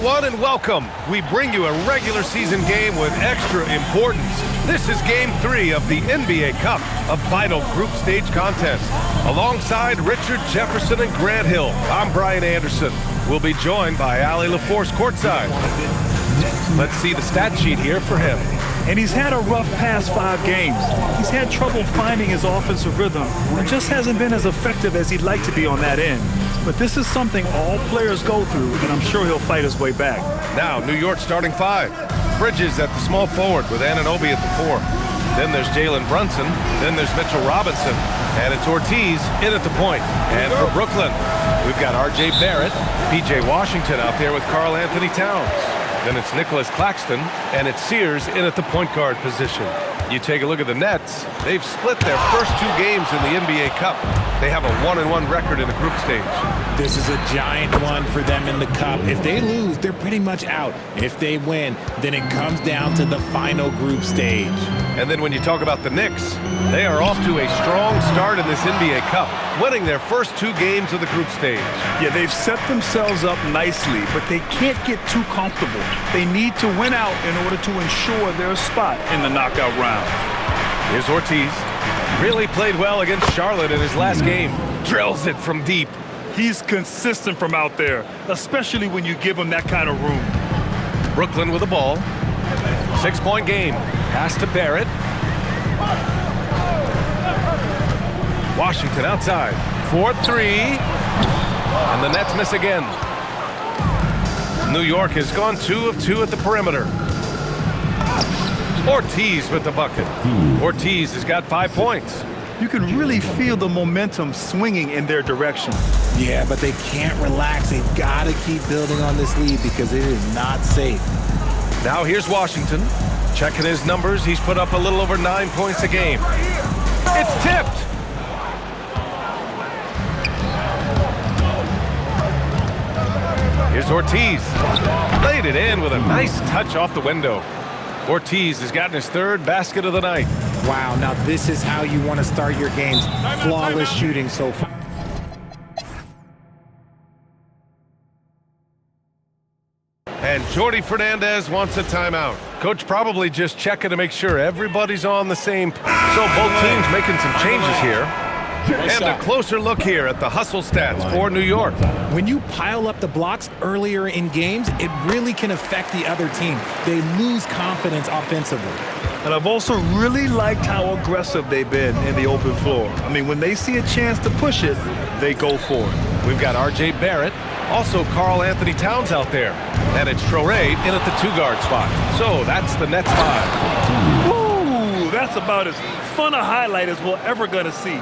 One and welcome. We bring you a regular season game with extra importance. This is Game 3 of the NBA Cup, a vital group stage contest. Alongside Richard Jefferson and Grant Hill, I'm Brian Anderson. We'll be joined by Allie LaForce courtside. Let's see the stat sheet here for him. And he's had a rough past 5 games. He's had trouble finding his offensive rhythm and just hasn't been as effective as he'd like to be on that end. But this is something all players go through, and I'm sure he'll fight his way back. Now, New York starting 5. Bridges at the small forward with Anunoby at the 4. Then there's Jalen Brunson. Then there's Mitchell Robinson. And it's Ortiz in at the point. And for Brooklyn, we've got R.J. Barrett, P.J. Washington out there with Karl Anthony Towns. Then it's Nicholas Claxton, and it's Sears in at the point guard position. You take a look at the Nets. They've split their first 2 games in the NBA Cup. They have a 1-1 record in the group stage. This is a giant one for them in the Cup. If they lose, they're pretty much out. If they win, then it comes down to the final group stage. And then when you talk about the Knicks, they are off to a strong start in this NBA Cup, winning their first 2 games of the group stage. Yeah, they've set themselves up nicely, but they can't get too comfortable. They need to win out in order to ensure their spot in the knockout round. Here's Ortiz. Really played well against Charlotte in his last game. Drills it from deep. He's consistent from out there, especially when you give him that kind of room. Brooklyn with the ball. 6-point game. Pass to Barrett. Washington outside. 4-3. And the Nets miss again. New York has gone 2 of 2 at the perimeter. Ortiz with the bucket. Ortiz has got 5 points. You can really feel the momentum swinging in their direction. Yeah, but they can't relax. They've got to keep building on this lead because it is not safe. Now here's Washington. Checking his numbers, he's put up a little over 9 points a game. It's tipped. Here's Ortiz. Laid it in with a nice touch off the window. Ortiz has gotten his 3rd basket of the night. Wow, now this is how you want to start your games. Flawless shooting so far. And Jordi Fernandez wants a timeout. Coach probably just checking to make sure everybody's on the same. So both teams making some changes here. And a closer look here at the hustle stats for New York. When you pile up the blocks earlier in games, it really can affect the other team. They lose confidence offensively. And I've also really liked how aggressive they've been in the open floor. I mean, when they see a chance to push it, they go for it. We've got R.J. Barrett, also Karl Anthony Towns out there. And it's Traoré in at the 2-guard spot. So that's the Nets 5. Woo! That's about as fun a highlight as we're ever going to see.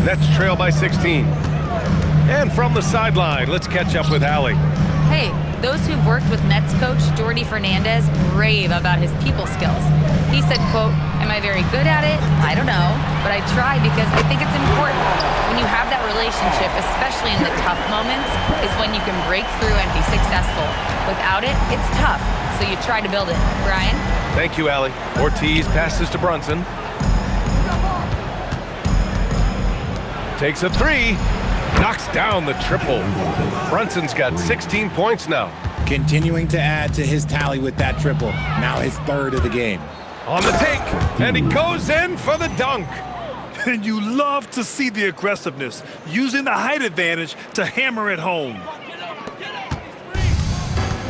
Nets trail by 16. And from the sideline, let's catch up with Allie. Hey, those who've worked with Nets coach Jordi Fernandez rave about his people skills. He said, quote, "Am I very good at it? I don't know, but I try because I think it's important. When you have that relationship, especially in the tough moments, is when you can break through and be successful. Without it, it's tough, so you try to build it." Brian? Thank you, Allie. Ortiz passes to Brunson. Takes a 3. Knocks down the triple. Brunson's got 16 points now. Continuing to add to his tally with that triple. Now his third of the game. On the take, and he goes in for the dunk. And you love to see the aggressiveness, using the height advantage to hammer it home.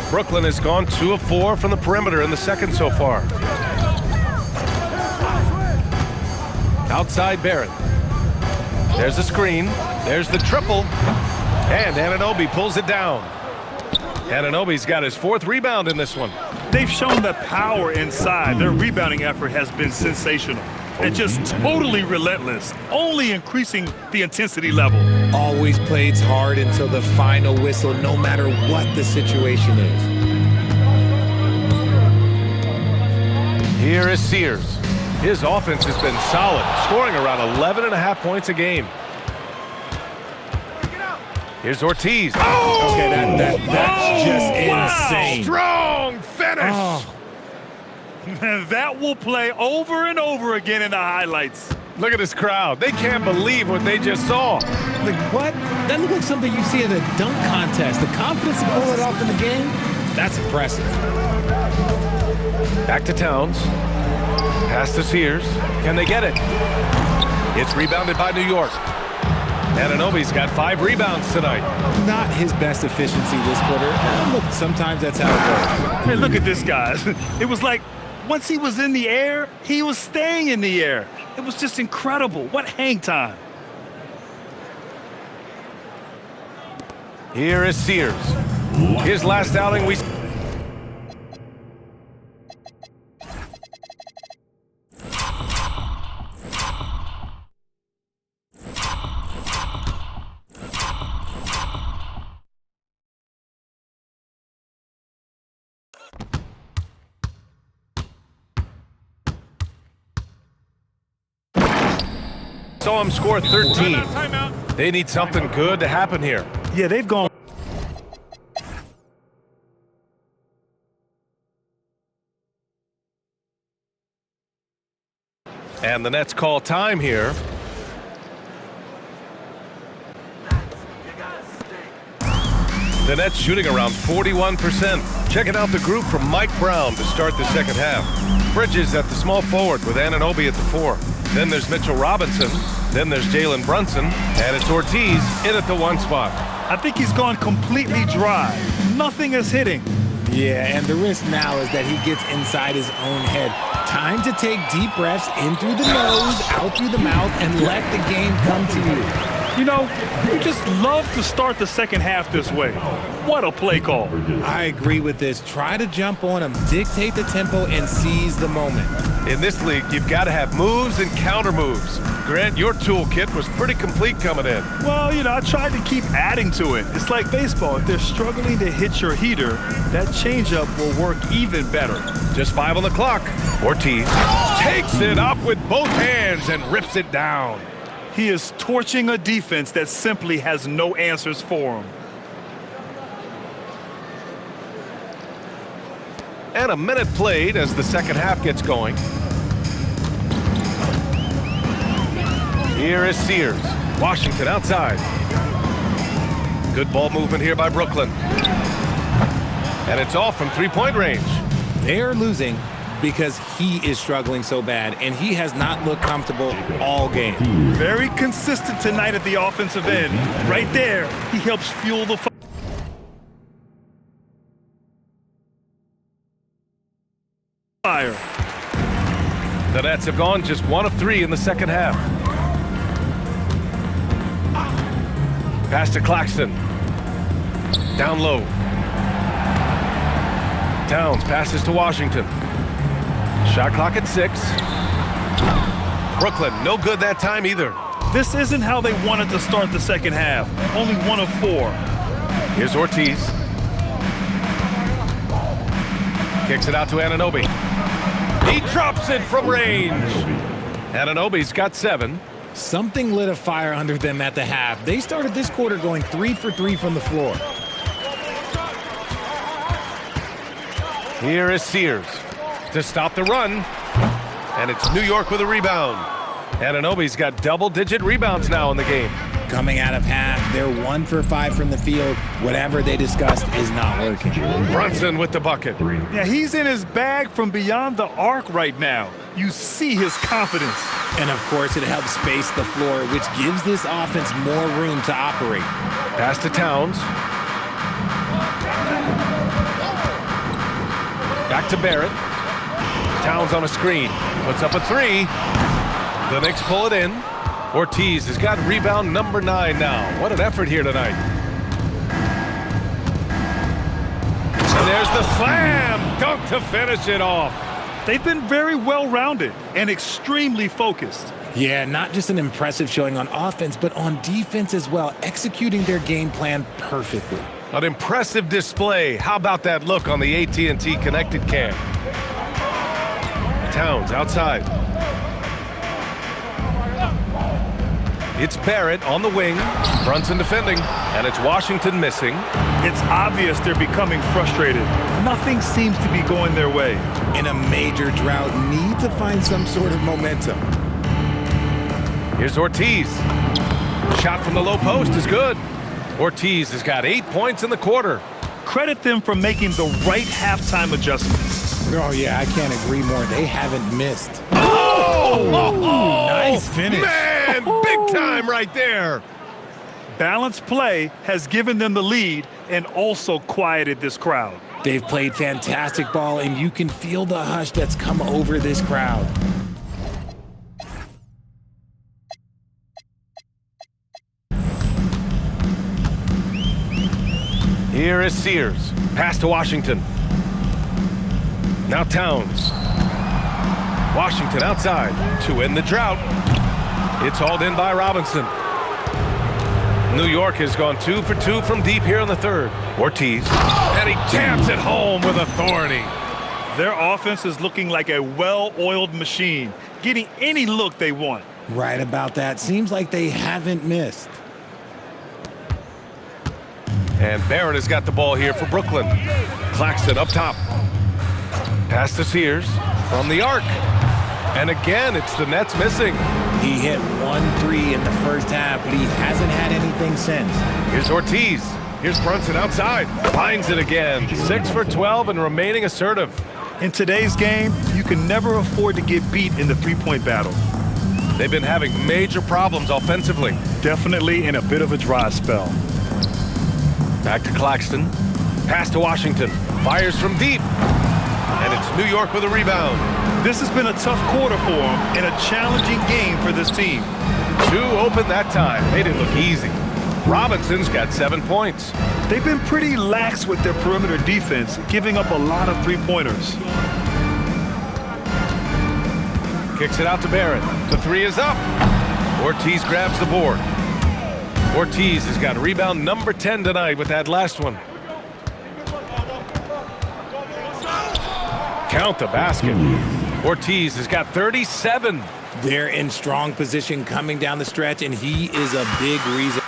Brooklyn has gone 2 of 4 from the perimeter in the second so far. Outside Barrett. There's the screen. There's the triple. And Anunoby pulls it down. Anunoby's got his 4th rebound in this one. They've shown that power inside. Their rebounding effort has been sensational and just totally relentless, only increasing the intensity level. Always plays hard until the final whistle, no matter what the situation is. Here is Sears. His offense has been solid, scoring around 11.5 points a game. Here's Ortiz. Oh! Okay, that's just insane. Strong finish. Oh. That will play over and over again in the highlights. Look at this crowd. They can't believe what they just saw. Like, what? That looks like something you see at a dunk contest. The confidence to pull it off in the game, that's impressive. Back to Towns. Pass to Sears. Can they get it? It's rebounded by New York. Anunoby's got 5 rebounds tonight. Not his best efficiency this quarter. Look, sometimes that's how it goes. Hey, look at this, guys. It was like once he was in the air, he was staying in the air. It was just incredible. What hang time. Here is Sears. His last outing, we... saw him score 13. They need something good to happen here. Yeah, they've gone. And the Nets call time here. The Nets shooting around 41%. Checking out the group from Mike Brown to start the second half. Bridges at the small forward with Anunoby at the 4. Then there's Mitchell Robinson. Then there's Jalen Brunson. And it's Ortiz in at the 1 spot. I think he's gone completely dry. Nothing is hitting. Yeah, and the risk now is that he gets inside his own head. Time to take deep breaths in through the nose, out through the mouth, and let the game come to you. You know, you just love to start the second half this way. What a play call. I agree with this. Try to jump on him, dictate the tempo, and seize the moment. In this league, you've got to have moves and counter moves. Grant, your toolkit was pretty complete coming in. Well, you know, I tried to keep adding to it. It's like baseball. If they're struggling to hit your heater, that changeup will work even better. Just 5 on the clock. Ortiz takes it up with both hands and rips it down. He is torching a defense that simply has no answers for him. And a minute played as the second half gets going. Here is Sears. Washington outside. Good ball movement here by Brooklyn. And it's off from 3-point range. They're losing because he is struggling so bad, and he has not looked comfortable all game. Very consistent tonight at the offensive end. Right there, he helps fuel the fire. The Nets have gone just 1 of 3 in the second half. Pass to Claxton. Down low. Towns passes to Washington. Shot clock at 6. Brooklyn, no good that time either. This isn't how they wanted to start the second half. Only 1 of 4. Here's Ortiz. Kicks it out to Anunoby. He drops it from range. Anunoby's got 7. Something lit a fire under them at the half. They started this quarter going 3 for 3 from the floor. Here is Sears to stop the run. And it's New York with a rebound. Anunoby's got double-digit rebounds now in the game. Coming out of half, they're 1 for 5 from the field. Whatever they discussed is not working. Brunson with the bucket. Yeah, he's in his bag from beyond the arc right now. You see his confidence. And of course, it helps space the floor, which gives this offense more room to operate. Pass to Towns. Back to Barrett. Towns on a screen. Puts up a 3. The Knicks pull it in. Ortiz has got rebound number 9 now. What an effort here tonight. And there's the slam dunk to finish it off. They've been very well-rounded and extremely focused. Yeah, not just an impressive showing on offense, but on defense as well, executing their game plan perfectly. An impressive display. How about that look on the AT&T connected cam? Towns outside. It's Barrett on the wing. Brunson defending. And it's Washington missing. It's obvious they're becoming frustrated. Nothing seems to be going their way. In a major drought, need to find some sort of momentum. Here's Ortiz. Shot from the low post is good. Ortiz has got 8 points in the quarter. Credit them for making the right halftime adjustments. Oh, yeah, I can't agree more. They haven't missed. Oh! Nice finish. Man, big time right there. Balanced play has given them the lead and also quieted this crowd. They've played fantastic ball, and you can feel the hush that's come over this crowd. Here is Sears. Pass to Washington. Now Towns. Washington outside to end the drought. It's hauled in by Robinson. New York has gone 2 for 2 from deep here in the third. Ortiz. And he jams it home with authority. Their offense is looking like a well-oiled machine, getting any look they want. Right about that. Seems like they haven't missed. And Barrett has got the ball here for Brooklyn. Claxton up top. Pass to Sears from the arc. And again, it's the Nets missing. He hit 1 3 in the first half, but he hasn't had anything since. Here's Ortiz. Here's Brunson outside. Finds it again. 6 for 12 and remaining assertive. In today's game, you can never afford to get beat in the three-point battle. They've been having major problems offensively. Definitely in a bit of a dry spell. Back to Claxton. Pass to Washington. Fires from deep. And it's New York with a rebound. This has been a tough quarter for them and a challenging game for this team. 2 open that time. Made it look easy. Robinson's got 7 points. They've been pretty lax with their perimeter defense, giving up a lot of three-pointers. Kicks it out to Barrett. The 3 is up. Ortiz grabs the board. Ortiz has got rebound number 10 tonight with that last one. Count the basket. Ortiz has got 37. They're in strong position coming down the stretch, and he is a big reason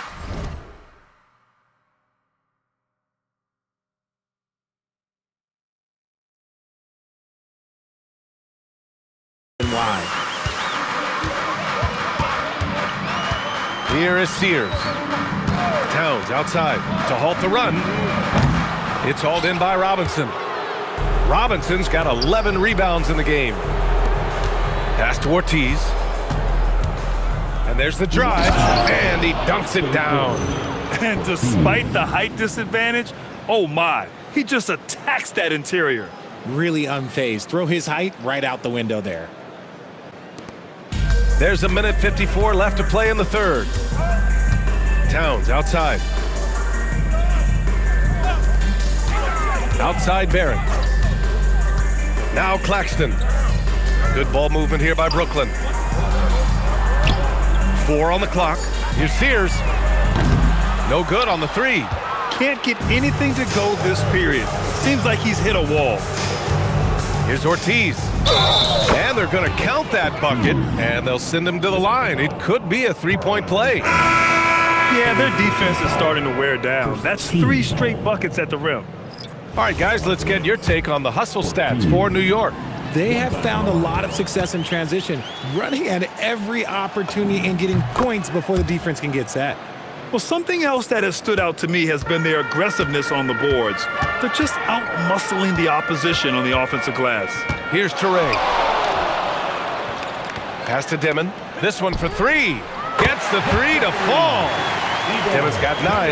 why. Here is Sears. Towns outside to halt the run. It's hauled in by Robinson. Robinson's got 11 rebounds in the game. Pass to Ortiz. And there's the drive. And he dunks it down. And despite the height disadvantage, oh my, he just attacks that interior. Really unfazed. Throw his height right out the window there. There's a minute 54 left to play in the third. Towns outside. Outside Barrett. Now Claxton. Good ball movement here by Brooklyn. 4 on the clock. Here's Sears. No good on the 3. Can't get anything to go this period. Seems like he's hit a wall. Here's Ortiz. And they're going to count that bucket, and they'll send him to the line. It could be a 3-point play. Yeah, their defense is starting to wear down. That's 3 straight buckets at the rim. All right, guys, let's get your take on the hustle stats for New York. They have found a lot of success in transition, running at every opportunity and getting points before the defense can get set. Well, something else that has stood out to me has been their aggressiveness on the boards. They're just out-muscling the opposition on the offensive glass. Here's Toure. Pass to Dimon. This one for three. Gets the three to fall. Dimon's got 9.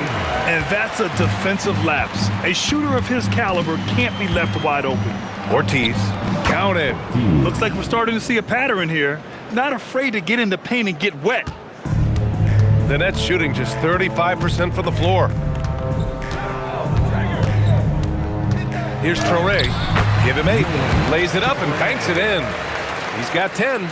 And that's a defensive lapse. A shooter of his caliber can't be left wide open. Ortiz, counted. Looks like we're starting to see a pattern here. Not afraid to get in the paint and get wet. The Nets shooting just 35% for the floor. Here's Toure. Give him 8. Lays it up and banks it in. He's got 10.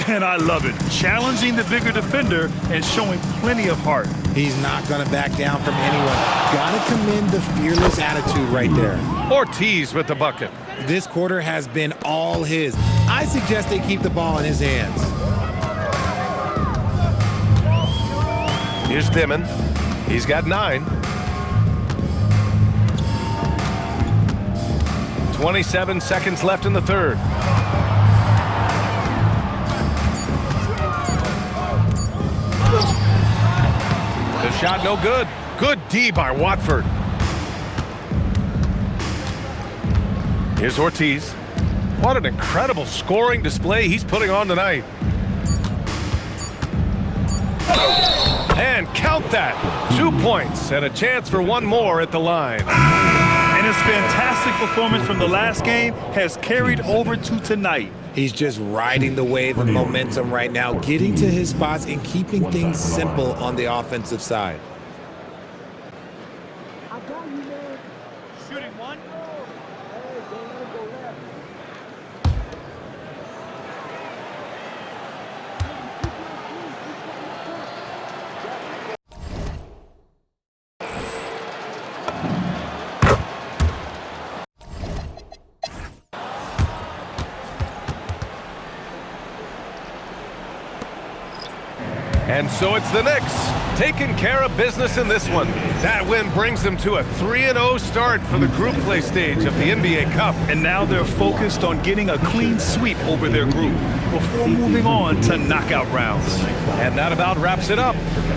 And I love it. Challenging the bigger defender and showing plenty of heart. He's not going to back down from anyone. Got to commend the fearless attitude right there. Ortiz with the bucket. This quarter has been all his. I suggest they keep the ball in his hands. Here's Dimon. He's got 9. 27 seconds left in the third. The shot no good. Good D by Watford. Here's Ortiz. What an incredible scoring display he's putting on tonight. And count that. 2 points and a chance for one more at the line. And his fantastic performance from the last game has carried over to tonight. He's just riding the wave of momentum right now, getting to his spots and keeping things simple on the offensive side. Shooting one. And so it's the Knicks taking care of business in this one. That win brings them to a 3-0 start for the group play stage of the NBA Cup. And now they're focused on getting a clean sweep over their group before moving on to knockout rounds. And that about wraps it up.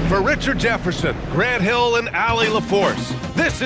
For Richard Jefferson, Grant Hill, and Allie LaForce, this is